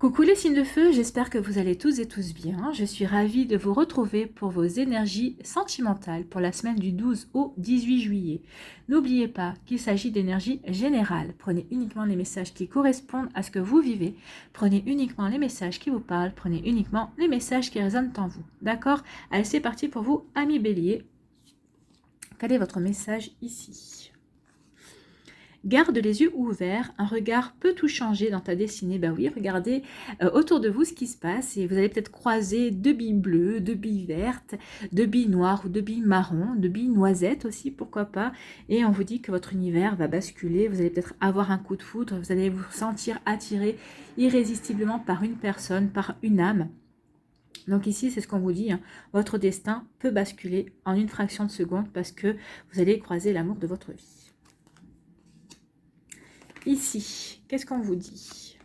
Coucou les signes de feu, j'espère que vous allez tous et tous bien. Je suis ravie de vous retrouver pour vos énergies sentimentales pour la semaine du 12 au 18 juillet. N'oubliez pas qu'il s'agit d'énergie générale. Prenez uniquement les messages qui correspondent à ce que vous vivez. Prenez uniquement les messages qui vous parlent. Prenez uniquement les messages qui résonnent en vous. D'accord? Allez, c'est parti pour vous, amis bélier. Quel est votre message ici? Garde les yeux ouverts, un regard peut tout changer dans ta destinée. Bah oui, regardez autour de vous ce qui se passe et vous allez peut-être croiser deux billes bleues, deux billes vertes, deux billes noires ou deux billes marron, deux billes noisettes aussi, pourquoi pas. Et on vous dit que votre univers va basculer, vous allez peut-être avoir un coup de foudre, vous allez vous sentir attiré irrésistiblement par une personne, par une âme. Donc ici, c'est ce qu'on vous dit, hein, votre destin peut basculer en une fraction de seconde parce que vous allez croiser l'amour de votre vie. Ici, qu'est-ce qu'on vous dit?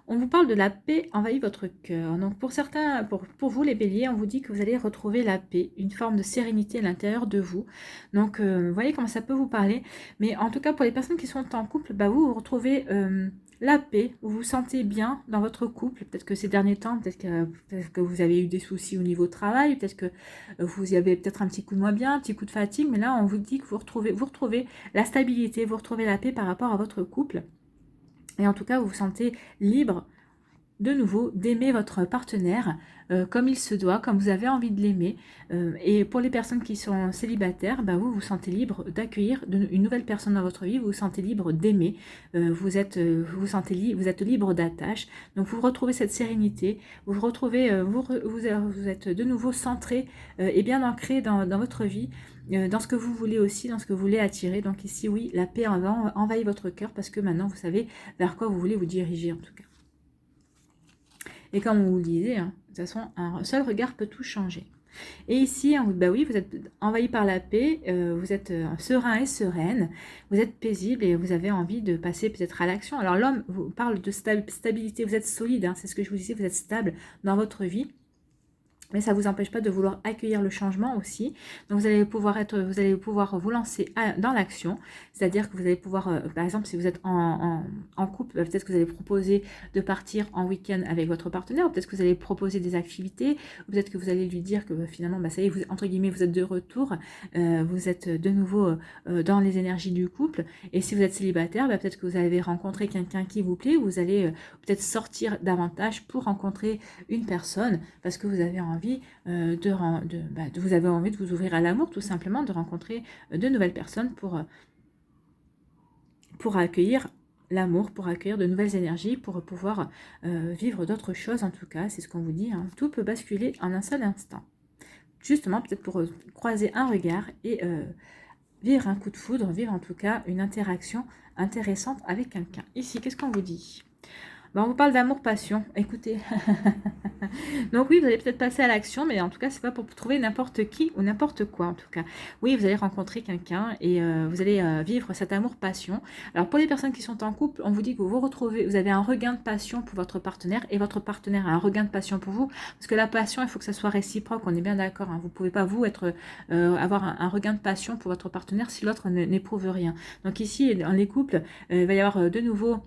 On vous parle de la paix envahit votre cœur. Donc pour certains, pour vous les béliers, on vous dit que vous allez retrouver la paix, une forme de sérénité à l'intérieur de vous. Donc vous voyez comment ça peut vous parler. Mais en tout cas pour les personnes qui sont en couple, bah, vous retrouvez la paix, vous vous sentez bien dans votre couple. Peut-être que ces derniers temps, peut-être que vous avez eu des soucis au niveau travail, peut-être que vous y avez peut-être un petit coup de moins bien, un petit coup de fatigue. Mais là on vous dit que vous retrouvez la stabilité, vous retrouvez la paix par rapport à votre couple. Et en tout cas, vous vous sentez libre de nouveau d'aimer votre partenaire comme il se doit, comme vous avez envie de l'aimer. Et pour les personnes qui sont célibataires, bah, vous vous sentez libre d'accueillir une nouvelle personne dans votre vie, vous vous sentez libre d'aimer, vous êtes libre d'attache. Donc vous retrouvez cette sérénité, vous retrouvez, vous êtes de nouveau centré et bien ancré dans votre vie. Dans ce que vous voulez aussi, dans ce que vous voulez attirer. Donc ici, oui, la paix envahit votre cœur parce que maintenant, vous savez vers quoi vous voulez vous diriger en tout cas. Et comme on vous le disait, hein, de toute façon, un seul regard peut tout changer. Et ici, on vous dit, bah oui, vous êtes envahi par la paix, vous êtes serein et sereine, vous êtes paisible et vous avez envie de passer peut-être à l'action. Alors l'homme vous parle de stabilité, vous êtes solide, hein, c'est ce que je vous disais, vous êtes stable dans votre vie. Mais ça ne vous empêche pas de vouloir accueillir le changement aussi. Donc vous allez pouvoir vous lancer dans l'action. C'est-à-dire que vous allez pouvoir, par exemple, si vous êtes en couple, peut-être que vous allez proposer de partir en week-end avec votre partenaire. Peut-être que vous allez proposer des activités. Peut-être que vous allez lui dire que finalement, ça y est, vous, entre guillemets, vous êtes de retour. Vous êtes de nouveau dans les énergies du couple. Et si vous êtes célibataire, peut-être que vous avez rencontré quelqu'un qui vous plaît. Vous allez peut-être sortir davantage pour rencontrer une personne parce que vous avez envie vous avez envie de vous ouvrir à l'amour, tout simplement, de rencontrer de nouvelles personnes pour accueillir l'amour, pour accueillir de nouvelles énergies, pour pouvoir vivre d'autres choses en tout cas, c'est ce qu'on vous dit, hein. Tout peut basculer en un seul instant. Justement, peut-être pour croiser un regard et vivre un coup de foudre, vivre en tout cas une interaction intéressante avec quelqu'un. Ici, qu'est-ce qu'on vous dit? On vous parle d'amour-passion, écoutez. Donc oui, vous allez peut-être passer à l'action, mais en tout cas, c'est pas pour trouver n'importe qui ou n'importe quoi, en tout cas. Oui, vous allez rencontrer quelqu'un et vous allez vivre cet amour-passion. Alors pour les personnes qui sont en couple, on vous dit que vous avez un regain de passion pour votre partenaire et votre partenaire a un regain de passion pour vous, parce que la passion, il faut que ça soit réciproque, on est bien d'accord, hein. Vous ne pouvez pas, vous, avoir un regain de passion pour votre partenaire si l'autre n'éprouve rien. Donc ici, dans les couples, il va y avoir de nouveau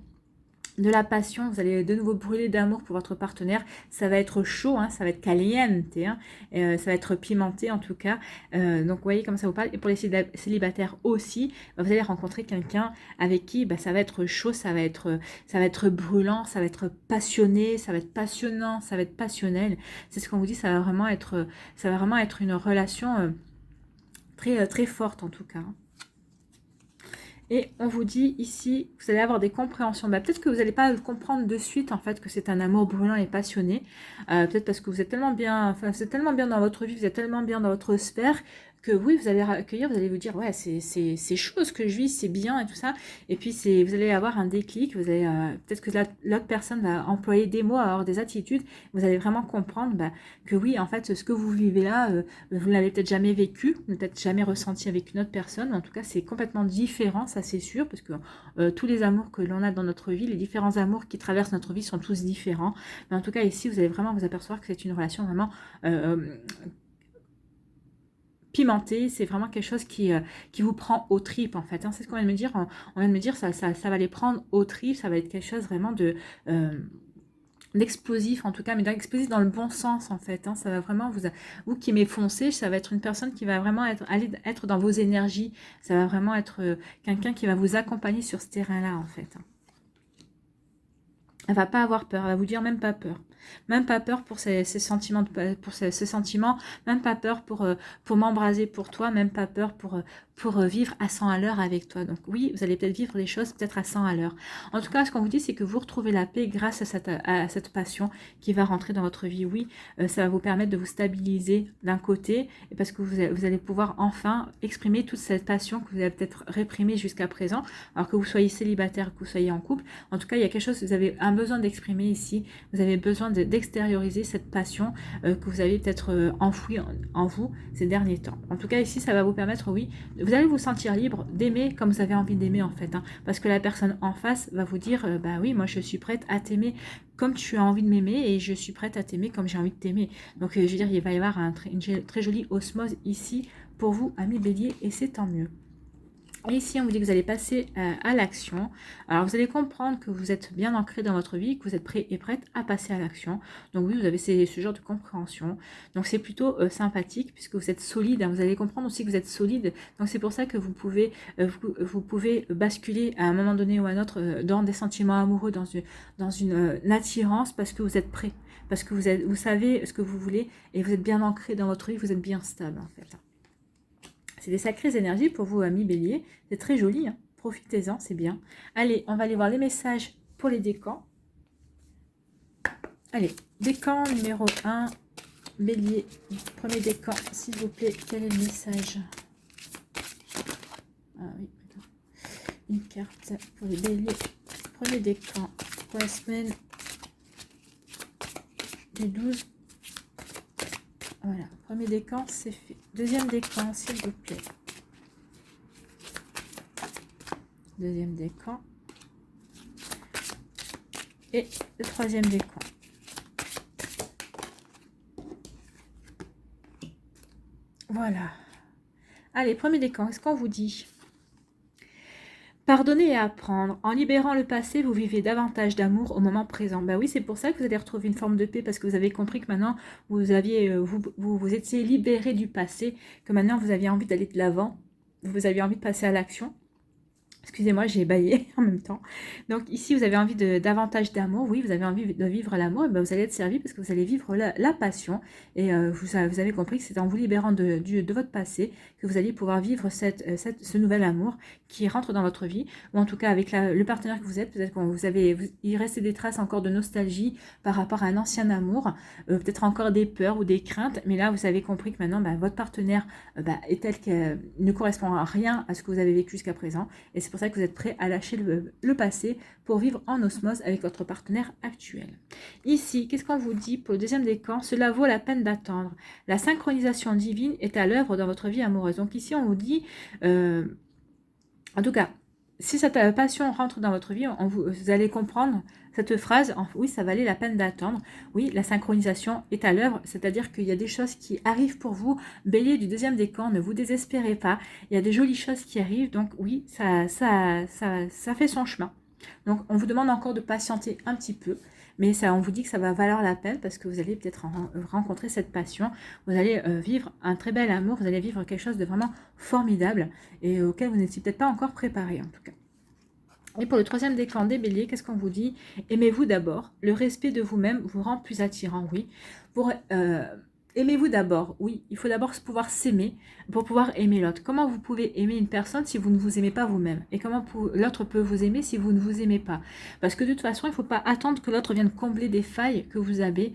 de la passion, vous allez de nouveau brûler d'amour pour votre partenaire, ça va être chaud, hein, ça va être caliente, hein, ça va être pimenté en tout cas, donc vous voyez comme ça vous parle. Et pour les célibataires aussi, vous allez rencontrer quelqu'un avec qui ça va être chaud, ça va être brûlant, ça va être passionné, ça va être passionnant, ça va être passionnel, c'est ce qu'on vous dit, ça va vraiment être une relation très, très forte en tout cas. Et on vous dit ici, vous allez avoir des compréhensions. Peut-être que vous n'allez pas comprendre de suite en fait que c'est un amour brûlant et passionné. Peut-être parce que vous êtes tellement bien, dans votre vie, vous êtes tellement bien dans votre sphère que oui, vous allez accueillir, vous allez vous dire ouais, c'est chaud ce que je vis, c'est bien et tout ça. Et puis vous allez avoir un déclic, vous allez peut-être que l'autre personne va employer des mots, avoir des attitudes. Vous allez vraiment comprendre que oui, en fait, ce que vous vivez là, vous ne l'avez peut-être jamais vécu, vous n'avez peut-être jamais ressenti avec une autre personne. En tout cas, c'est complètement différent, ça c'est sûr, parce que tous les amours que l'on a dans notre vie, les différents amours qui traversent notre vie sont tous différents. Mais en tout cas, ici, vous allez vraiment vous apercevoir que c'est une relation vraiment pimenté, c'est vraiment quelque chose qui vous prend aux tripes en fait. Hein. C'est ce qu'on vient de me dire. On vient de me dire ça va les prendre aux tripes, ça va être quelque chose vraiment de d'explosif en tout cas, mais d'explosif dans le bon sens en fait. Hein. Ça va vraiment vous qui aimez foncer, ça va être une personne qui va vraiment être dans vos énergies. Ça va vraiment être quelqu'un qui va vous accompagner sur ce terrain-là en fait. Elle va pas avoir peur, elle va vous dire même pas peur. Même pas peur pour ces sentiments, pour ces sentiments, même pas peur pour m'embraser pour toi, même pas peur pour vivre à 100 à l'heure avec toi. Donc oui, vous allez peut-être vivre des choses peut-être à 100 à l'heure. En tout cas, ce qu'on vous dit, c'est que vous retrouvez la paix grâce à cette passion qui va rentrer dans votre vie. Oui, ça va vous permettre de vous stabiliser d'un côté, et parce que vous allez pouvoir enfin exprimer toute cette passion que vous avez peut-être réprimée jusqu'à présent, alors que vous soyez célibataire, que vous soyez en couple. En tout cas, il y a quelque chose que vous avez un besoin d'exprimer ici. Vous avez besoin d'extérioriser cette passion que vous avez peut-être enfouie en vous ces derniers temps. En tout cas, ici, ça va vous permettre, oui, vous allez vous sentir libre d'aimer comme vous avez envie d'aimer en fait. Hein, parce que la personne en face va vous dire, bah oui, moi je suis prête à t'aimer comme tu as envie de m'aimer et je suis prête à t'aimer comme j'ai envie de t'aimer. Donc, je veux dire, il va y avoir une très jolie osmose ici pour vous, amis bélier, et c'est tant mieux. Et ici, on vous dit que vous allez passer à l'action. Alors, vous allez comprendre que vous êtes bien ancré dans votre vie, que vous êtes prêt et prête à passer à l'action. Donc oui, vous avez ce genre de compréhension. Donc c'est plutôt sympathique puisque vous êtes solide. Hein. Vous allez comprendre aussi que vous êtes solide. Donc c'est pour ça que vous pouvez basculer à un moment donné ou à un autre dans des sentiments amoureux, dans une attirance parce que vous êtes prêt. Parce que vous savez ce que vous voulez et vous êtes bien ancré dans votre vie, vous êtes bien stable en fait. C'est des sacrées énergies pour vous, amis bélier. C'est très joli, hein. Profitez-en, c'est bien. Allez, on va aller voir les messages pour les décans. Allez, décan numéro 1, bélier, premier décan, s'il vous plaît, quel est le message? Ah oui, une carte pour les béliers, premier décan, pour la semaine du 12. Voilà, premier décan, c'est fait. Deuxième décan, s'il vous plaît. Deuxième décan. Et le troisième décan. Voilà. Allez, premier décan, qu'est-ce qu'on vous dit? Pardonner et apprendre. En libérant le passé, vous vivez davantage d'amour au moment présent. Ben oui, c'est pour ça que vous allez retrouver une forme de paix, parce que vous avez compris que maintenant, vous étiez libéré du passé, que maintenant, vous aviez envie d'aller de l'avant, vous aviez envie de passer à l'action. Excusez-moi, j'ai bâillé en même temps. Donc ici, vous avez envie de davantage d'amour. Oui, vous avez envie de vivre l'amour. Et ben, vous allez être servi parce que vous allez vivre la passion. Et vous avez compris que c'est en vous libérant de votre passé que vous allez pouvoir vivre ce nouvel amour qui rentre dans votre vie. Ou en tout cas, avec le partenaire que vous êtes, peut-être il restait des traces encore de nostalgie par rapport à un ancien amour. Peut-être encore des peurs ou des craintes. Mais là, vous avez compris que maintenant, votre partenaire est tel qu'elle ne correspond à rien à ce que vous avez vécu jusqu'à présent. Et c'est pour ça que vous êtes prêt à lâcher le passé pour vivre en osmose avec votre partenaire actuel. Ici, qu'est-ce qu'on vous dit pour le deuxième décan? Cela vaut la peine d'attendre. La synchronisation divine est à l'œuvre dans votre vie amoureuse. Donc ici, on vous dit, en tout cas, si cette passion rentre dans votre vie, vous allez comprendre cette phrase, oui, ça valait la peine d'attendre. Oui, la synchronisation est à l'œuvre, c'est-à-dire qu'il y a des choses qui arrivent pour vous. Bélier du deuxième décan, ne vous désespérez pas. Il y a des jolies choses qui arrivent, donc oui, ça fait son chemin. Donc, on vous demande encore de patienter un petit peu, mais on vous dit que ça va valoir la peine parce que vous allez peut-être rencontrer cette passion. Vous allez vivre un très bel amour, vous allez vivre quelque chose de vraiment formidable et auquel vous n'étiez peut-être pas encore préparé en tout cas. Et pour le troisième décan des béliers, qu'est-ce qu'on vous dit? Aimez-vous d'abord. Le respect de vous-même vous rend plus attirant, oui. Aimez-vous d'abord, oui. Il faut d'abord pouvoir s'aimer pour pouvoir aimer l'autre. Comment vous pouvez aimer une personne si vous ne vous aimez pas vous-même? Et comment l'autre peut vous aimer si vous ne vous aimez pas? Parce que de toute façon, il ne faut pas attendre que l'autre vienne combler des failles que vous avez.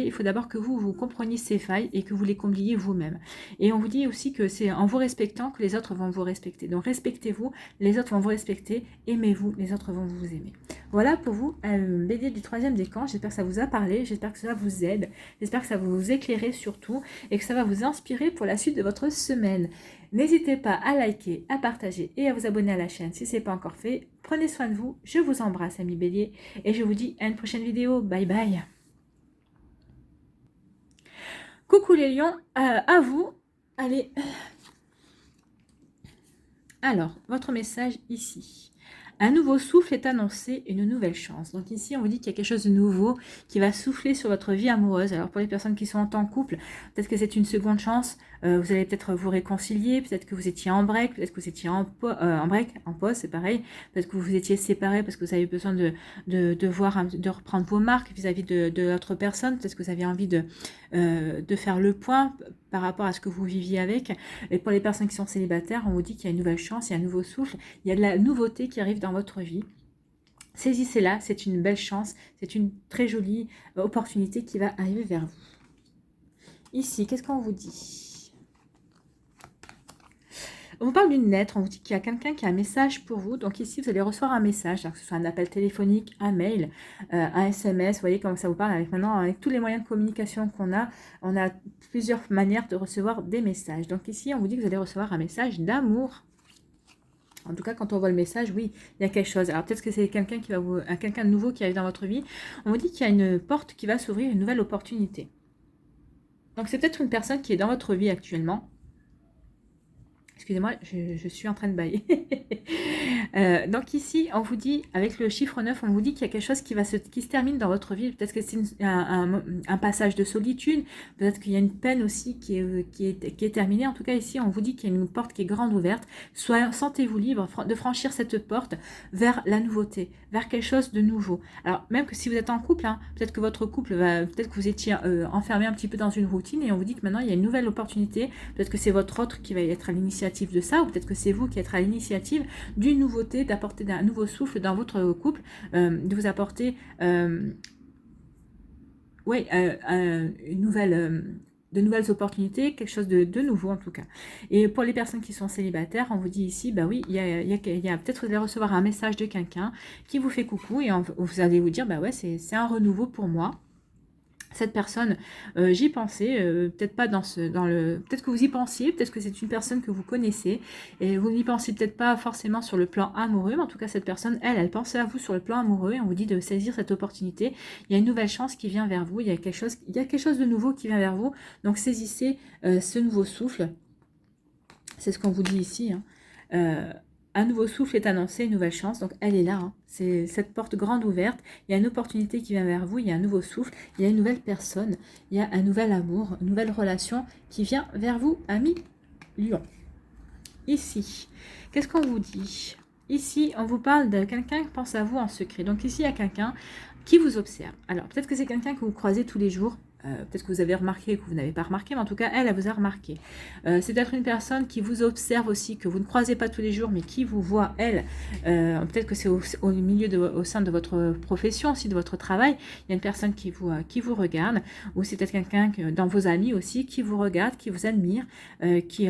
Il faut d'abord que vous compreniez ces failles et que vous les combliez vous-même. Et on vous dit aussi que c'est en vous respectant que les autres vont vous respecter. Donc respectez-vous, les autres vont vous respecter. Aimez-vous, les autres vont vous aimer. Voilà pour vous, bélier du troisième décan. J'espère que ça vous a parlé, j'espère que ça vous aide, j'espère que ça va vous éclairer surtout et que ça va vous inspirer pour la suite de votre semaine. N'hésitez pas à liker, à partager et à vous abonner à la chaîne si ce n'est pas encore fait. Prenez soin de vous, je vous embrasse amis bélier et je vous dis à une prochaine vidéo. Bye bye. Coucou les lions, à vous. Allez, alors, votre message ici. Un nouveau souffle est annoncé, une nouvelle chance. Donc ici, on vous dit qu'il y a quelque chose de nouveau qui va souffler sur votre vie amoureuse. Alors pour les personnes qui sont en couple, peut-être que c'est une seconde chance. Vous allez peut-être vous réconcilier, peut-être que vous étiez en break, peut-être que vous étiez en break, en pause, c'est pareil. Peut-être que vous étiez séparés parce que vous avez besoin de reprendre vos marques vis-à-vis de l'autre personne. Peut-être que vous avez envie de faire le point par rapport à ce que vous viviez avec. Et pour les personnes qui sont célibataires, on vous dit qu'il y a une nouvelle chance, il y a un nouveau souffle, il y a de la nouveauté qui arrive dans votre vie. Saisissez-la, c'est une belle chance, c'est une très jolie opportunité qui va arriver vers vous. Ici, qu'est-ce qu'on vous dit? On vous parle d'une lettre, on vous dit qu'il y a quelqu'un qui a un message pour vous. Donc ici, vous allez recevoir un message, que ce soit un appel téléphonique, un mail, un SMS. Vous voyez comment ça vous parle avec maintenant, avec tous les moyens de communication qu'on a, on a plusieurs manières de recevoir des messages. Donc ici, on vous dit que vous allez recevoir un message d'amour. En tout cas, quand on voit le message, oui, il y a quelque chose. Alors peut-être que c'est quelqu'un quelqu'un de nouveau qui arrive dans votre vie. On vous dit qu'il y a une porte qui va s'ouvrir, une nouvelle opportunité. Donc c'est peut-être une personne qui est dans votre vie actuellement. Excusez-moi, je suis en train de bailler. Donc ici, on vous dit, avec le chiffre 9, on vous dit qu'il y a quelque chose qui se termine dans votre vie. Peut-être que c'est un passage de solitude. Peut-être qu'il y a une peine aussi qui est terminée. En tout cas, ici, on vous dit qu'il y a une porte qui est grande ouverte. Sentez-vous libre de franchir cette porte vers la nouveauté, vers quelque chose de nouveau. Alors, même que si vous êtes en couple, hein, peut-être que votre couple peut-être que vous étiez enfermé un petit peu dans une routine et on vous dit que maintenant, il y a une nouvelle opportunité. Peut-être que c'est votre autre qui va être à l'initiative de ça, ou peut-être que c'est vous qui êtes à l'initiative d'une nouveauté, d'apporter un nouveau souffle dans votre couple, de vous apporter une de nouvelles opportunités, quelque chose de nouveau en tout cas. Et pour les personnes qui sont célibataires, on vous dit ici, bah oui, il y a peut-être vous allez recevoir un message de quelqu'un qui vous fait coucou et vous allez vous dire, bah ouais, c'est un renouveau pour moi. Cette personne, j'y pensais, peut-être pas peut-être que vous y pensiez, peut-être que c'est une personne que vous connaissez, et vous n'y pensez peut-être pas forcément sur le plan amoureux, mais en tout cas cette personne, elle pensait à vous sur le plan amoureux, et on vous dit de saisir cette opportunité, il y a une nouvelle chance qui vient vers vous, il y a quelque chose de nouveau qui vient vers vous, donc saisissez ce nouveau souffle, c'est ce qu'on vous dit ici, hein. Un nouveau souffle est annoncé, une nouvelle chance, donc elle est là, hein. C'est cette porte grande ouverte, il y a une opportunité qui vient vers vous, il y a un nouveau souffle, il y a une nouvelle personne, il y a un nouvel amour, une nouvelle relation qui vient vers vous, ami Lion. Ici, qu'est-ce qu'on vous dit? Ici, on vous parle de quelqu'un qui pense à vous en secret, donc ici il y a quelqu'un qui vous observe. Alors peut-être que c'est quelqu'un que vous croisez tous les jours, peut-être que vous avez remarqué, que vous n'avez pas remarqué, mais en tout cas, elle vous a remarqué. C'est peut-être une personne qui vous observe aussi, que vous ne croisez pas tous les jours, mais qui vous voit, elle. Peut-être que c'est au sein de votre profession, aussi de votre travail. Il y a une personne qui vous regarde, ou c'est peut-être quelqu'un dans vos amis aussi, qui vous regarde, qui vous admire, qui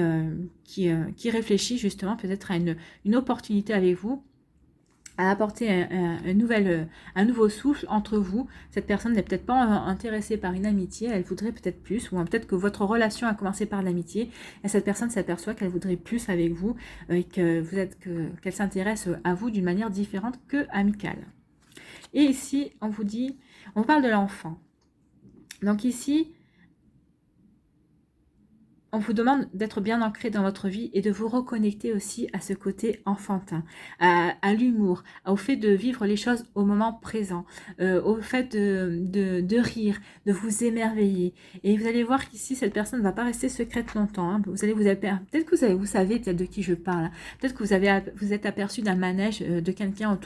réfléchit justement peut-être à une opportunité avec vous, à apporter un nouveau souffle entre vous. Cette personne n'est peut-être pas intéressée par une amitié, elle voudrait peut-être plus, ou peut-être que votre relation a commencé par l'amitié, et cette personne s'aperçoit qu'elle voudrait plus avec vous, et qu'elle s'intéresse à vous d'une manière différente que amicale. Et ici, on vous dit, on parle de l'enfant. Donc ici, on vous demande d'être bien ancré dans votre vie et de vous reconnecter aussi à ce côté enfantin, à l'humour, au fait de vivre les choses au moment présent, au fait de rire, de vous émerveiller. Et vous allez voir qu'ici, cette personne ne va pas rester secrète longtemps. Hein. Peut-être que vous savez peut-être de qui je parle. Peut-être que vous êtes aperçu d'un manège de quelqu'un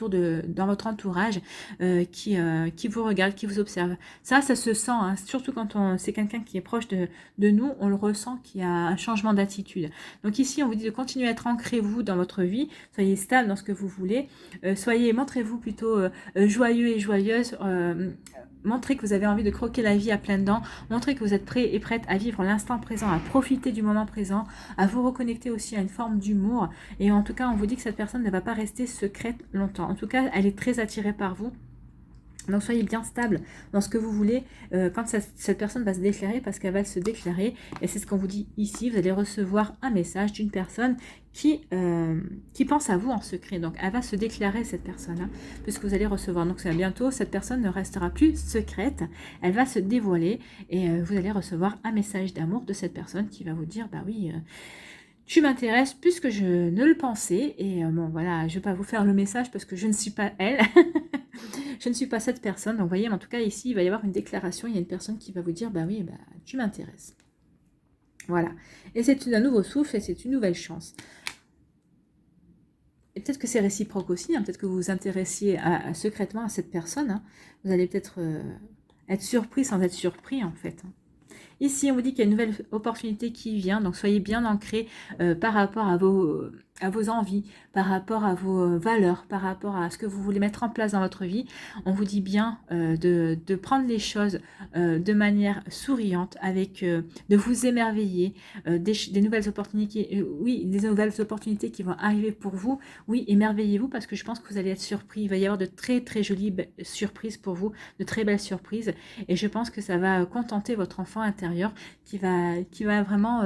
dans votre entourage qui vous regarde, qui vous observe. Ça se sent, hein, surtout quand c'est quelqu'un qui est proche de nous, on le ressent qu'il y a un changement d'attitude. Donc ici, on vous dit de continuer à être ancré, vous, dans votre vie. Soyez stable dans ce que vous voulez. Montrez-vous plutôt joyeux et joyeuse. Montrez que vous avez envie de croquer la vie à pleines dents. Montrez que vous êtes prêt et prête à vivre l'instant présent, à profiter du moment présent, à vous reconnecter aussi à une forme d'humour. Et en tout cas, on vous dit que cette personne ne va pas rester secrète longtemps. En tout cas, elle est très attirée par vous. Donc soyez bien stable dans ce que vous voulez quand cette personne va se déclarer, parce qu'elle va se déclarer. Et c'est ce qu'on vous dit ici, vous allez recevoir un message d'une personne qui pense à vous en secret. Donc elle va se déclarer, cette personne, hein, puisque vous allez recevoir. Donc c'est bientôt, cette personne ne restera plus secrète, elle va se dévoiler et vous allez recevoir un message d'amour de cette personne qui va vous dire, bah oui... tu m'intéresses plus que je ne le pensais. Et bon, voilà, je ne vais pas vous faire le message parce que je ne suis pas elle. Je ne suis pas cette personne. Donc, vous voyez, en tout cas, ici, il va y avoir une déclaration. Il y a une personne qui va vous dire, bah oui, bah, tu m'intéresses. Voilà. Et c'est un nouveau souffle et c'est une nouvelle chance. Et peut-être que c'est réciproque aussi. Hein, peut-être que vous vous intéressiez secrètement à cette personne. Hein. Vous allez peut-être être surpris sans être surpris, en fait. Ici, on vous dit qu'il y a une nouvelle opportunité qui vient, donc soyez bien ancrés par rapport à vos envies, par rapport à vos valeurs, par rapport à ce que vous voulez mettre en place dans votre vie. On vous dit bien de prendre les choses de manière souriante, de vous émerveiller, des nouvelles opportunités, oui, des nouvelles opportunités qui vont arriver pour vous. Oui, émerveillez-vous parce que je pense que vous allez être surpris. Il va y avoir de très très jolies surprises pour vous, de très belles surprises. Et je pense que ça va contenter votre enfant intérieur qui va vraiment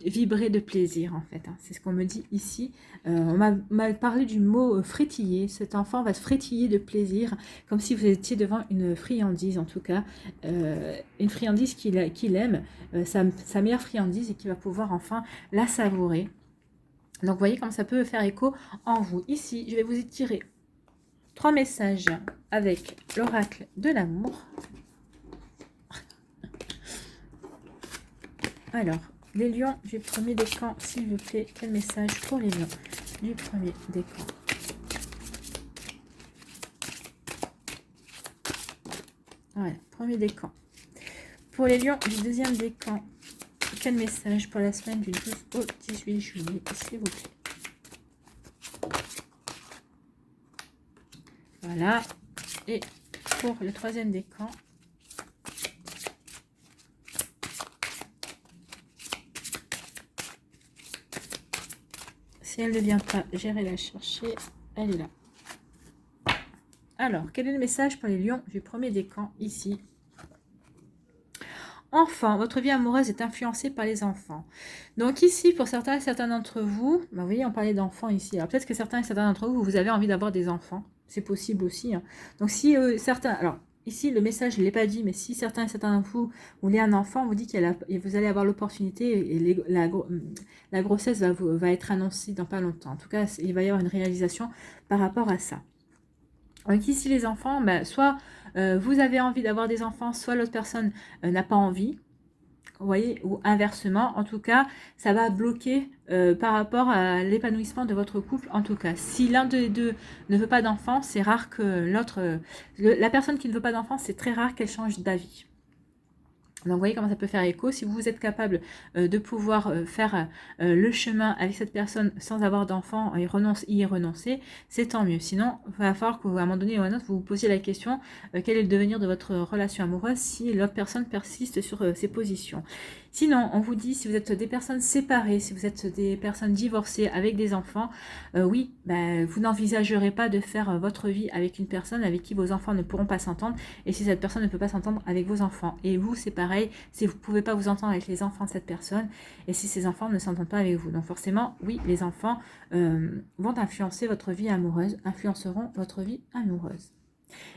vibrer de plaisir en fait. Hein. C'est ce qu'on me dit ici. On m'a parlé du mot frétiller. Cet enfant va se frétiller de plaisir, comme si vous étiez devant une friandise en tout cas. Une friandise qu'il aime, sa meilleure friandise et qui va pouvoir enfin la savourer. Donc vous voyez comme ça peut faire écho en vous. Ici, je vais vous étirer 3 messages avec l'oracle de l'amour. Alors, les lions du premier décan, s'il vous plaît, quel message pour les lions du premier décan? Voilà, premier décan. Pour les lions du deuxième décan, quel message pour la semaine du 12 au 18 juillet, s'il vous plaît? Voilà. Et pour le troisième décan, si elle ne vient pas, j'irai la chercher. Elle est là. Alors, quel est le message pour les lions du premier décan ici? Enfant, votre vie amoureuse est influencée par les enfants. Donc ici, pour certains d'entre vous, bah vous voyez, on parlait d'enfants ici. Alors peut-être que certains d'entre vous, vous avez envie d'avoir des enfants. C'est possible aussi. Hein. Donc si certains... Alors ici, le message, je ne l'ai pas dit, mais si certains d'entre vous voulez un enfant, on vous dit que vous allez avoir l'opportunité et la grossesse va être annoncée dans pas longtemps. En tout cas, il va y avoir une réalisation par rapport à ça. Donc ici, les enfants, bah, soit vous avez envie d'avoir des enfants, soit l'autre personne n'a pas envie. Vous voyez, ou inversement, en tout cas, ça va bloquer par rapport à l'épanouissement de votre couple. En tout cas, si l'un des deux ne veut pas d'enfant, c'est rare que l'autre... la personne qui ne veut pas d'enfant, c'est très rare qu'elle change d'avis. Donc, vous voyez comment ça peut faire écho. Si vous êtes capable de pouvoir faire le chemin avec cette personne sans avoir d'enfant et y renoncer, c'est tant mieux. Sinon, il va falloir qu'à un moment donné ou à un autre, vous vous posiez la question quel est le devenir de votre relation amoureuse si l'autre personne persiste sur ses positions. Sinon, on vous dit, si vous êtes des personnes séparées, si vous êtes des personnes divorcées avec des enfants, oui, vous n'envisagerez pas de faire votre vie avec une personne avec qui vos enfants ne pourront pas s'entendre. Et si cette personne ne peut pas s'entendre avec vos enfants, et vous, c'est pareil, si vous ne pouvez pas vous entendre avec les enfants de cette personne, et si ces enfants ne s'entendent pas avec vous. Donc forcément, oui, les enfants vont influencer votre vie amoureuse, influenceront votre vie amoureuse.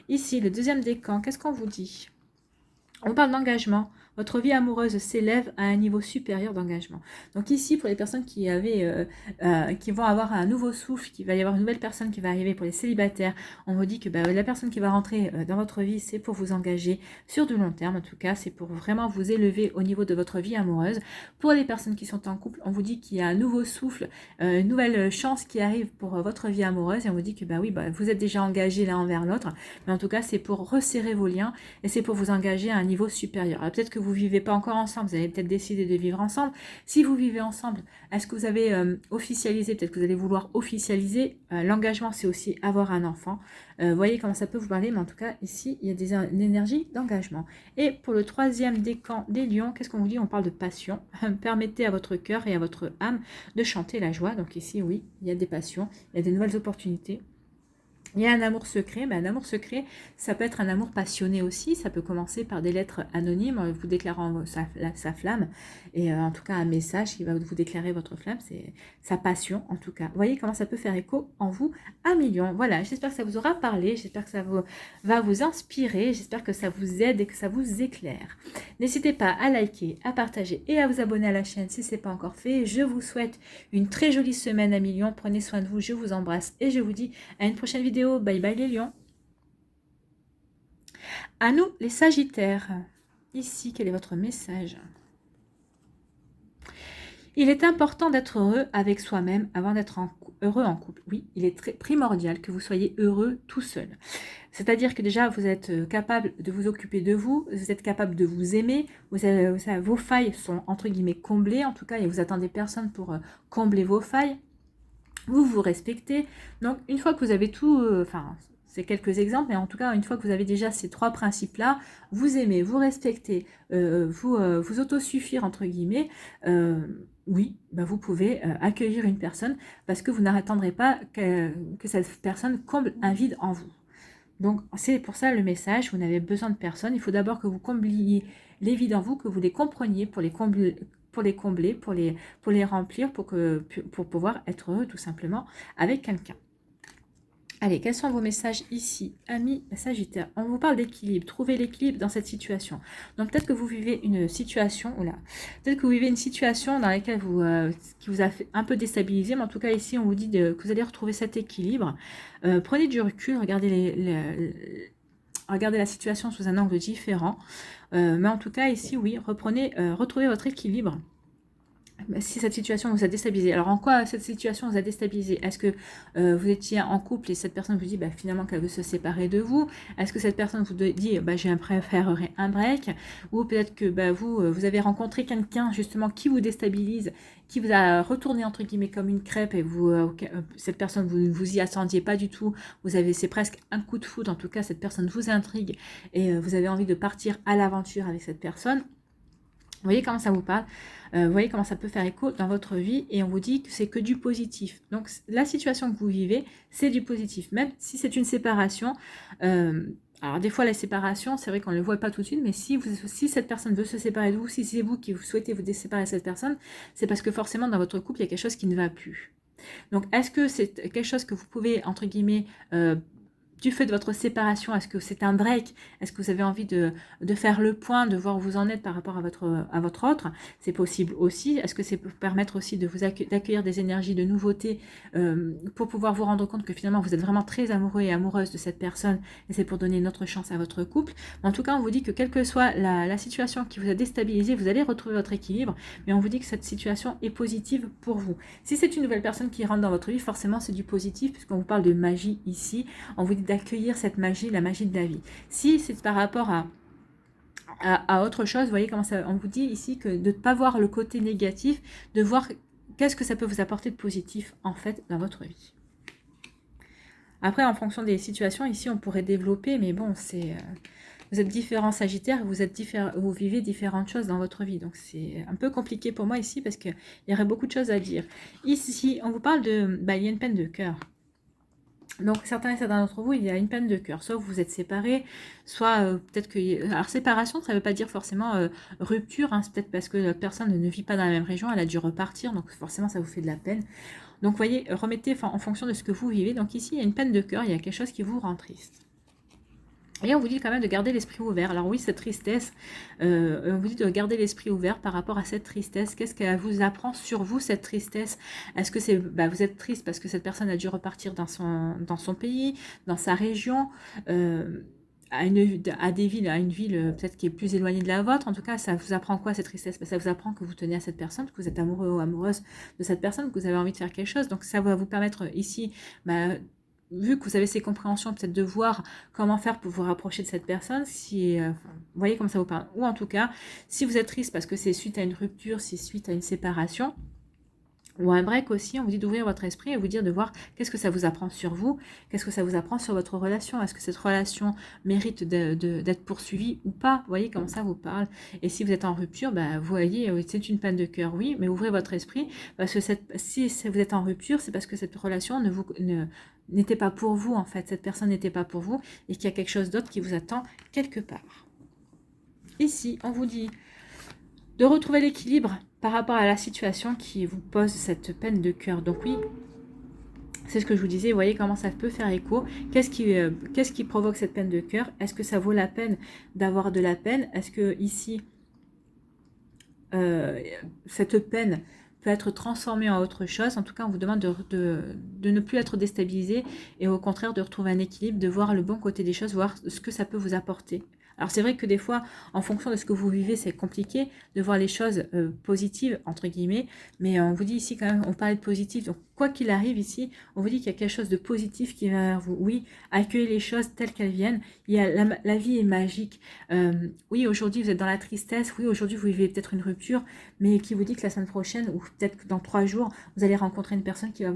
Ici, le deuxième décan, qu'est-ce qu'on vous dit? On parle d'engagement. Votre vie amoureuse s'élève à un niveau supérieur d'engagement. Donc ici, pour les personnes qui vont avoir un nouveau souffle, qu'il va y avoir une nouvelle personne qui va arriver pour les célibataires, on vous dit que la personne qui va rentrer dans votre vie, c'est pour vous engager sur du long terme. En tout cas, c'est pour vraiment vous élever au niveau de votre vie amoureuse. Pour les personnes qui sont en couple, on vous dit qu'il y a un nouveau souffle, une nouvelle chance qui arrive pour votre vie amoureuse. Et on vous dit que vous êtes déjà engagés l'un envers l'autre. Mais en tout cas, c'est pour resserrer vos liens et c'est pour vous engager à un niveau supérieur. Alors peut-être que vous vivez pas encore ensemble, vous avez peut-être décidé de vivre ensemble. Si vous vivez ensemble, est-ce que vous avez officialisé? Peut-être que vous allez vouloir officialiser. L'engagement, c'est aussi avoir un enfant. Voyez comment ça peut vous parler, mais en tout cas, ici, il y a une énergie d'engagement. Et pour le troisième décan des lions, qu'est-ce qu'on vous dit? On parle de passion. Permettez à votre cœur et à votre âme de chanter la joie. Donc ici, oui, il y a des passions, il y a des nouvelles opportunités. Il y a un amour secret, mais un amour secret, ça peut être un amour passionné aussi, ça peut commencer par des lettres anonymes, vous déclarant sa flamme, et en tout cas un message qui va vous déclarer votre flamme, c'est sa passion en tout cas. Vous voyez comment ça peut faire écho en vous à millions. Voilà, j'espère que ça vous aura parlé, j'espère que ça va vous inspirer, j'espère que ça vous aide et que ça vous éclaire. N'hésitez pas à liker, à partager et à vous abonner à la chaîne si ce n'est pas encore fait. Je vous souhaite une très jolie semaine à millions, prenez soin de vous, je vous embrasse et je vous dis à une prochaine vidéo. Bye bye les lions. À nous les sagittaires. Ici, quel est votre message? Il est important d'être heureux avec soi-même avant d'être heureux en couple. Oui, il est très primordial que vous soyez heureux tout seul. C'est-à-dire que déjà, vous êtes capable de vous occuper de vous, vous êtes capable de vous aimer, vos failles sont entre guillemets comblées, en tout cas, et vous attendez personne pour combler vos failles. Vous vous respectez. Donc, une fois que vous avez tout, c'est quelques exemples, mais en tout cas, une fois que vous avez déjà ces trois principes-là, vous aimez, vous respectez, vous autosuffire, entre guillemets, oui, vous pouvez accueillir une personne parce que vous n'attendrez pas que cette personne comble un vide en vous. Donc, c'est pour ça le message, vous n'avez besoin de personne. Il faut d'abord que vous combliez les vides en vous, que vous les compreniez pour les combler, pour les remplir, pour pouvoir être heureux tout simplement avec quelqu'un. Allez, quels sont vos messages ici, amis Sagittaires? On vous parle d'équilibre, trouvez l'équilibre dans cette situation. Donc peut-être que vous vivez une situation, peut-être que vous vivez une situation dans laquelle qui vous a fait un peu déstabilisé, mais en tout cas ici on vous dit que vous allez retrouver cet équilibre. Prenez du recul, regardez regardez la situation sous un angle différent. Mais en tout cas ici, oui, retrouvez votre équilibre. Si cette situation vous a déstabilisé, alors en quoi cette situation vous a déstabilisé? Est-ce que vous étiez en couple et cette personne vous dit finalement qu'elle veut se séparer de vous? Est-ce que cette personne vous dit j'ai préférerais un break? Ou peut-être que vous avez rencontré quelqu'un justement qui vous déstabilise, qui vous a retourné entre guillemets comme une crêpe et cette personne vous ne vous y attendiez pas du tout, c'est presque un coup de foudre, en tout cas cette personne vous intrigue et vous avez envie de partir à l'aventure avec cette personne. Vous voyez comment ça vous parle, vous voyez comment ça peut faire écho dans votre vie et on vous dit que c'est que du positif. Donc la situation que vous vivez, c'est du positif. Même si c'est une séparation, alors des fois la séparation, c'est vrai qu'on ne le voit pas tout de suite, mais si cette personne veut se séparer de vous, si c'est vous qui vous souhaitez vous séparer de cette personne, c'est parce que forcément dans votre couple, il y a quelque chose qui ne va plus. Donc est-ce que c'est quelque chose que vous pouvez, entre guillemets, du fait de votre séparation, est-ce que c'est un break? Est-ce que vous avez envie de faire le point, de voir où vous en êtes par rapport à votre autre? C'est possible aussi. Est-ce que c'est pour permettre aussi de d'accueillir des énergies de nouveauté pour pouvoir vous rendre compte que finalement vous êtes vraiment très amoureux et amoureuse de cette personne et c'est pour donner une autre chance à votre couple? En tout cas, on vous dit que quelle que soit la situation qui vous a déstabilisé, vous allez retrouver votre équilibre, mais on vous dit que cette situation est positive pour vous. Si c'est une nouvelle personne qui rentre dans votre vie, forcément c'est du positif puisqu'on vous parle de magie ici. On vous dit d'accueillir cette magie, la magie de la vie. Si c'est par rapport à autre chose, vous voyez comment ça, on vous dit ici que de ne pas voir le côté négatif, de voir qu'est-ce que ça peut vous apporter de positif en fait dans votre vie. Après, en fonction des situations, ici on pourrait développer, mais bon, vous êtes différents Sagittaires, vous vivez différentes choses dans votre vie. Donc c'est un peu compliqué pour moi ici parce qu'il y aurait beaucoup de choses à dire. Ici, on vous parle de, il y a une peine de cœur. Donc, certains d'entre vous, il y a une peine de cœur. Soit vous êtes séparés, soit peut-être que... Alors, séparation, ça ne veut pas dire forcément rupture. Hein, c'est peut-être parce que la personne ne vit pas dans la même région, elle a dû repartir. Donc, forcément, ça vous fait de la peine. Donc, vous voyez, remettez en fonction de ce que vous vivez. Donc, ici, il y a une peine de cœur, il y a quelque chose qui vous rend triste. Et on vous dit quand même de garder l'esprit ouvert. Alors oui, cette tristesse, on vous dit de garder l'esprit ouvert par rapport à cette tristesse. Qu'est-ce qu'elle vous apprend sur vous, cette tristesse? Est-ce que c'est, vous êtes triste parce que cette personne a dû repartir dans son pays, dans sa région, à une ville peut-être qui est plus éloignée de la vôtre? En tout cas, ça vous apprend quoi cette tristesse? Ça vous apprend que vous tenez à cette personne, que vous êtes amoureux ou amoureuse de cette personne, que vous avez envie de faire quelque chose. Donc ça va vous permettre ici... vu que vous avez ces compréhensions, peut-être de voir comment faire pour vous rapprocher de cette personne, si vous voyez comme ça vous parle. Ou en tout cas, si vous êtes triste parce que c'est suite à une rupture, c'est suite à une séparation, ou un break aussi, on vous dit d'ouvrir votre esprit et vous dire de voir qu'est-ce que ça vous apprend sur vous, qu'est-ce que ça vous apprend sur votre relation, est-ce que cette relation mérite d'être poursuivie ou pas, vous voyez comment ça vous parle. Et si vous êtes en rupture, bah, vous voyez, c'est une peine de cœur, oui, mais ouvrez votre esprit, parce que si vous êtes en rupture, c'est parce que cette relation n'était pas pour vous, en fait, cette personne n'était pas pour vous, et qu'il y a quelque chose d'autre qui vous attend quelque part. Ici, on vous dit de retrouver l'équilibre par rapport à la situation qui vous pose cette peine de cœur. Donc oui, c'est ce que je vous disais, vous voyez comment ça peut faire écho. Qu'est-ce qui provoque cette peine de cœur? Est-ce que ça vaut la peine d'avoir de la peine? Est-ce que ici, cette peine peut être transformée en autre chose? En tout cas, on vous demande de ne plus être déstabilisé et au contraire de retrouver un équilibre, de voir le bon côté des choses, voir ce que ça peut vous apporter. Alors c'est vrai que des fois, en fonction de ce que vous vivez, c'est compliqué de voir les choses positives, entre guillemets, mais on vous dit ici quand même, on parle de positif, donc quoi qu'il arrive ici, on vous dit qu'il y a quelque chose de positif qui vient vers vous. Oui, accueillez les choses telles qu'elles viennent, il y a la vie est magique. Oui, aujourd'hui vous êtes dans la tristesse, oui, aujourd'hui vous vivez peut-être une rupture, mais qui vous dit que la semaine prochaine, ou peut-être que dans 3 jours, vous allez rencontrer une personne qui va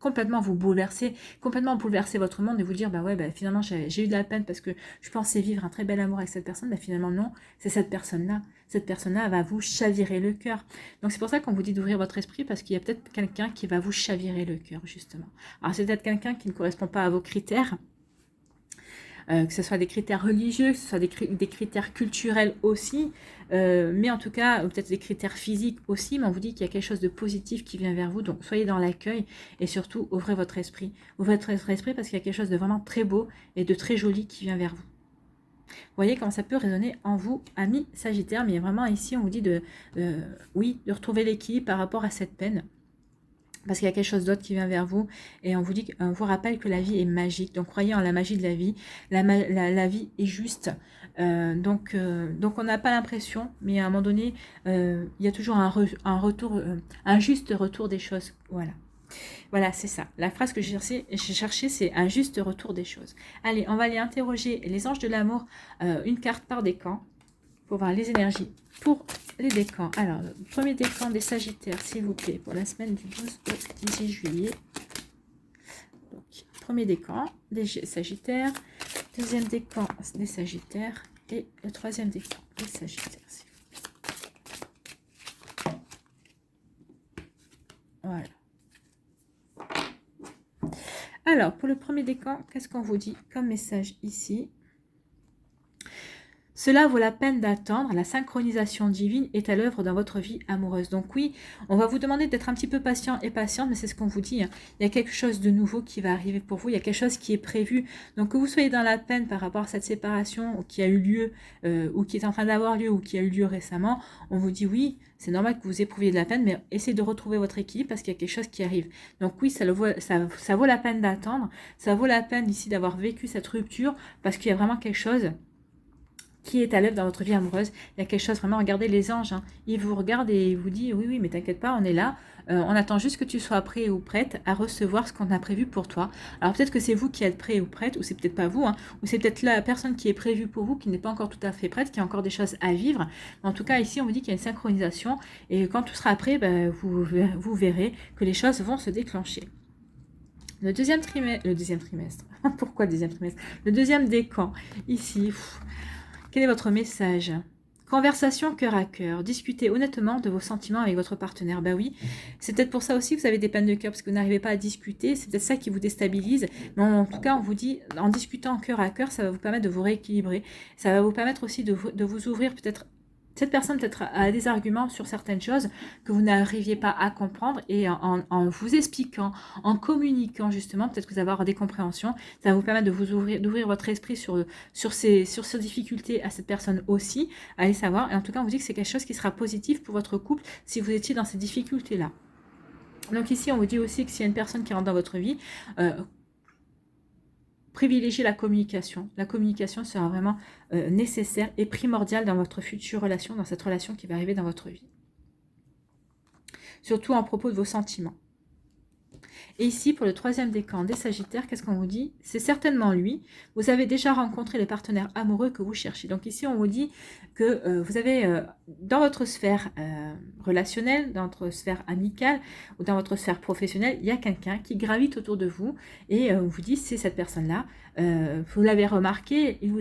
complètement vous bouleverser, complètement bouleverser votre monde et vous dire, bah ouais, bah finalement j'ai eu de la peine parce que je pensais vivre un très bel amour avec cette personne, mais finalement non, c'est cette personne-là. Cette personne-là va vous chavirer le cœur. Donc c'est pour ça qu'on vous dit d'ouvrir votre esprit, parce qu'il y a peut-être quelqu'un qui va vous chavirer le cœur, justement. Alors c'est peut-être quelqu'un qui ne correspond pas à vos critères, que ce soit des critères religieux, que ce soit des critères culturels aussi, mais en tout cas, peut-être des critères physiques aussi, mais on vous dit qu'il y a quelque chose de positif qui vient vers vous, donc soyez dans l'accueil, et surtout, ouvrez votre esprit. Ouvrez votre esprit parce qu'il y a quelque chose de vraiment très beau et de très joli qui vient vers vous. Vous voyez comment ça peut résonner en vous, amis Sagittaire, mais vraiment ici, on vous dit oui, de retrouver l'équilibre par rapport à cette peine. Parce qu'il y a quelque chose d'autre qui vient vers vous. Et on vous rappelle que la vie est magique. Donc croyez en la magie de la vie. La vie est juste. Donc on n'a pas l'impression, mais à un moment donné, il y a toujours un juste retour des choses. Voilà. Voilà, c'est ça. La phrase que j'ai cherchée, c'est un juste retour des choses. Allez, on va aller interroger les anges de l'amour, une carte par décan, pour voir les énergies pour les décans. Alors, le premier décan des Sagittaires, s'il vous plaît, pour la semaine du 12 au 18 juillet. Donc, premier décan des Sagittaires, deuxième décan des Sagittaires et le troisième décan des Sagittaires, s'il vous plaît. Voilà. Alors, pour le premier décan, qu'est-ce qu'on vous dit comme message ici? Cela vaut la peine d'attendre, la synchronisation divine est à l'œuvre dans votre vie amoureuse. Donc oui, on va vous demander d'être un petit peu patient et patiente, mais c'est ce qu'on vous dit. Hein. Il y a quelque chose de nouveau qui va arriver pour vous, il y a quelque chose qui est prévu. Donc que vous soyez dans la peine par rapport à cette séparation qui a eu lieu, ou qui est en train d'avoir lieu, ou qui a eu lieu récemment, on vous dit oui, c'est normal que vous éprouviez de la peine, mais essayez de retrouver votre équilibre parce qu'il y a quelque chose qui arrive. Donc oui, ça vaut la peine d'attendre, ça vaut la peine ici d'avoir vécu cette rupture parce qu'il y a vraiment quelque chose qui est à l'œuvre dans votre vie amoureuse. Il y a quelque chose, vraiment, regardez les anges, hein. Ils vous regardent et ils vous disent, oui, oui, mais t'inquiète pas, on est là, on attend juste que tu sois prêt ou prête à recevoir ce qu'on a prévu pour toi. Alors peut-être que c'est vous qui êtes prêt ou prête, ou c'est peut-être pas vous, hein, ou c'est peut-être la personne qui est prévue pour vous, qui n'est pas encore tout à fait prête, qui a encore des choses à vivre. En tout cas, ici, on vous dit qu'il y a une synchronisation, et quand tout sera prêt, ben, vous verrez que les choses vont se déclencher. Le deuxième trimestre, pourquoi deuxième trimestre? Le deuxième décan, ici, quel est votre message? Conversation cœur à cœur. Discutez honnêtement de vos sentiments avec votre partenaire. Bah oui, c'est peut-être pour ça aussi que vous avez des peines de cœur, parce que vous n'arrivez pas à discuter. C'est peut-être ça qui vous déstabilise. Mais en tout cas, on vous dit, en discutant cœur à cœur, ça va vous permettre de vous rééquilibrer. Ça va vous permettre aussi de vous ouvrir peut-être. Cette personne peut-être a des arguments sur certaines choses que vous n'arriviez pas à comprendre, et en vous expliquant, en communiquant justement, peut-être que vous allez avoir des compréhensions, ça va vous permettre de vous d'ouvrir votre esprit sur ces difficultés à cette personne aussi, allez savoir. Et en tout cas, on vous dit que c'est quelque chose qui sera positif pour votre couple si vous étiez dans ces difficultés-là. Donc ici, on vous dit aussi que s'il y a une personne qui rentre dans votre vie, privilégiez la communication. La communication sera vraiment nécessaire et primordiale dans votre future relation, dans cette relation qui va arriver dans votre vie. Surtout en propos de vos sentiments. Et ici, pour le troisième décan des Sagittaires, qu'est-ce qu'on vous dit? C'est certainement lui. Vous avez déjà rencontré les partenaires amoureux que vous cherchez. Donc ici, on vous dit que vous avez dans votre sphère relationnelle, dans votre sphère amicale ou dans votre sphère professionnelle, il y a quelqu'un qui gravite autour de vous et on vous dit c'est cette personne-là. Vous l'avez remarqué, il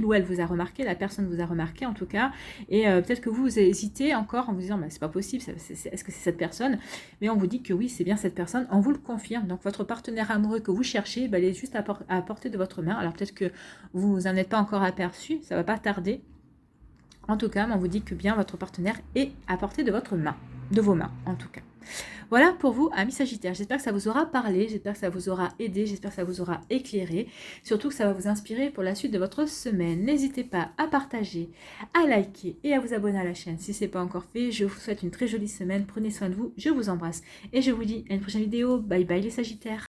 ou elle vous a remarqué, la personne vous a remarqué en tout cas, et peut-être que vous hésitez encore en vous disant bah, c'est pas possible, est-ce que c'est cette personne? Mais on vous dit que oui, c'est bien cette personne, on vous le confirme. Donc votre partenaire amoureux que vous cherchez, bah, il est juste à portée de votre main. Alors peut-être que vous n'en êtes pas encore aperçu, ça va pas tarder. En tout cas, on vous dit que bien votre partenaire est à portée de votre main, de vos mains en tout cas. Voilà pour vous, amis Sagittaires. J'espère que ça vous aura parlé, j'espère que ça vous aura aidé, j'espère que ça vous aura éclairé. Surtout que ça va vous inspirer pour la suite de votre semaine. N'hésitez pas à partager, à liker et à vous abonner à la chaîne si ce n'est pas encore fait. Je vous souhaite une très jolie semaine. Prenez soin de vous, je vous embrasse. Et je vous dis à une prochaine vidéo. Bye bye les Sagittaires.